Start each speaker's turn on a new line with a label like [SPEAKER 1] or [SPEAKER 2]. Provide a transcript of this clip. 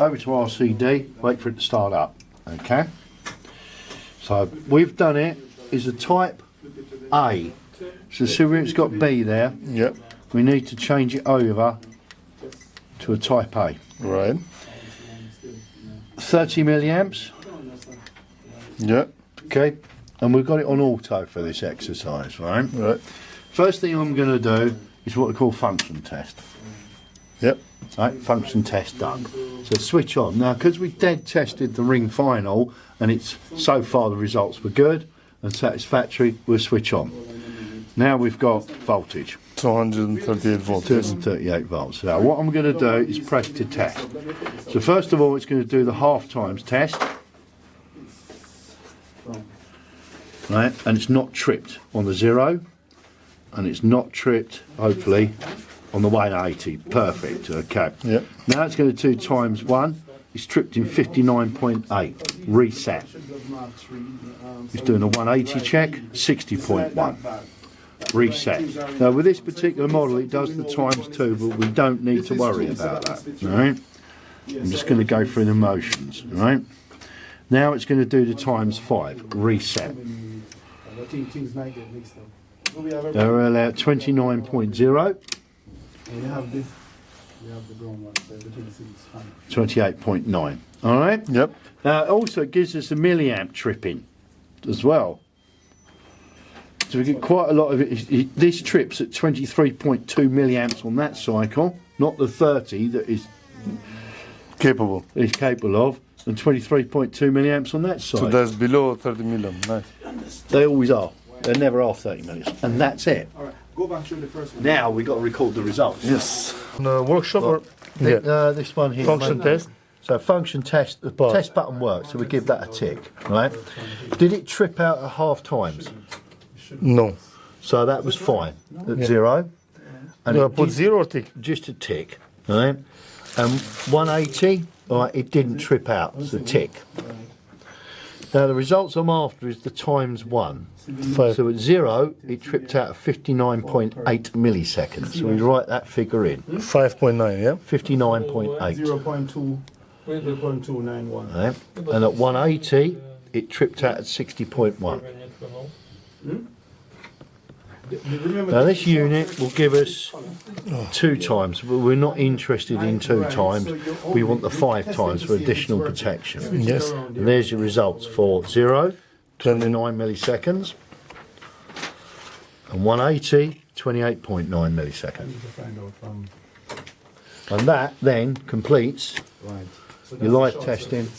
[SPEAKER 1] over to RCD, wait for it to start up. Okay. So we've done it is a type A. So see where it's got B there?
[SPEAKER 2] Yep.
[SPEAKER 1] We need to change it over to a type A.
[SPEAKER 2] Right.
[SPEAKER 1] 30 milliamps.
[SPEAKER 2] Yep.
[SPEAKER 1] Okay. And we've got it on auto for this exercise, right?
[SPEAKER 2] Right.
[SPEAKER 1] First thing I'm going to do is what we call function test.
[SPEAKER 2] Yep.
[SPEAKER 1] Right, function test done. So switch on. Now, because we dead tested the ring final, and it's so far the results were good and satisfactory, we'll switch on. Now we've got voltage.
[SPEAKER 2] 238 volts.
[SPEAKER 1] 238 volts. Now what I'm going to do is press to test. So first of all, it's going to do the half times test. Right, and it's not tripped on the 0, and it's not tripped, hopefully, on the 180. Perfect. Okay.
[SPEAKER 2] Yep.
[SPEAKER 1] Now it's going to do times 1. It's tripped in 59.8. Reset. It's doing a 180 check. 60.1. Reset. Now with this particular model, it does the times 2, but we don't need to worry about that. All right. I'm just going to go through the motions. All right. Now it's going to do the times 5. Reset. They're allowed 29.0. 28.9. All right.
[SPEAKER 2] Yep.
[SPEAKER 1] Now also it gives us a milliamp tripping as well. So we get quite a lot of it. This trips at 23.2 milliamps on that cycle, not the 30 that is
[SPEAKER 2] Capable.
[SPEAKER 1] capable of, and 23.2 milliamps on that side.
[SPEAKER 2] So that's below 30 milliamp. Nice.
[SPEAKER 1] They always are. They never are 30 milliamps, and that's it.
[SPEAKER 3] Go back to the first one.
[SPEAKER 1] Now we've got to record the results.
[SPEAKER 2] Yes. Workshop or
[SPEAKER 1] This one here.
[SPEAKER 2] function test.
[SPEAKER 1] So function test. The test button works, so we give that a tick. Right? Did it trip out at half times?
[SPEAKER 2] No.
[SPEAKER 1] So that was fine at 0. And
[SPEAKER 2] No,
[SPEAKER 1] it
[SPEAKER 2] put
[SPEAKER 1] did-
[SPEAKER 2] 0 or tick.
[SPEAKER 1] just a tick, right? And 180, right, it didn't trip out, it's a tick. Now the results I'm after is the times 1. So at 0, it tripped out at 59.8 milliseconds. So we write that figure in,
[SPEAKER 2] 5.9, yeah?
[SPEAKER 1] 59.8.
[SPEAKER 3] 0.291.
[SPEAKER 1] Right? And at 180, it tripped out at 60.1. Now this unit will give us 2 times, but we're not interested in 2 times. We want the 5 times for additional protection.
[SPEAKER 2] Yes.
[SPEAKER 1] And there's your results for 0, 29 milliseconds, and 180, 28.9 milliseconds. And that then completes your live testing.